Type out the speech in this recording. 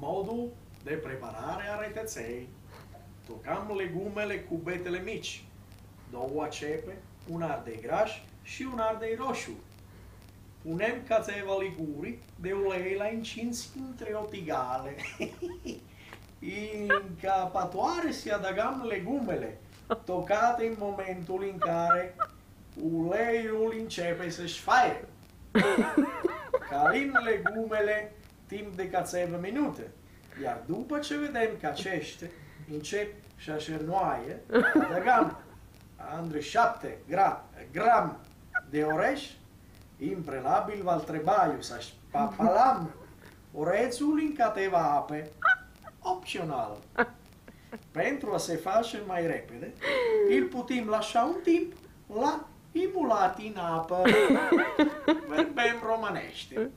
Modul de preparare a rețetei. Tocăm legumele cu betele mici, 2 cepe, un ardei graș și un ardei roșu. Punem câteva liguri de ulei la încins între o tigale. În capatoare si adăgăm legumele, tocate în momentul în care uleiul începe să sfaie. Calim legumele timp de câteva minute, iar după ce vedem că aceștia încep să așernoaie, adăgăm între 7 gram de oreș, imprenabil val trebaiu să spapalam orețul în câteva ape, opțional. Pentru a se face mai repede, îl putem lăsa un timp la imulat în apă. Vorbim românește.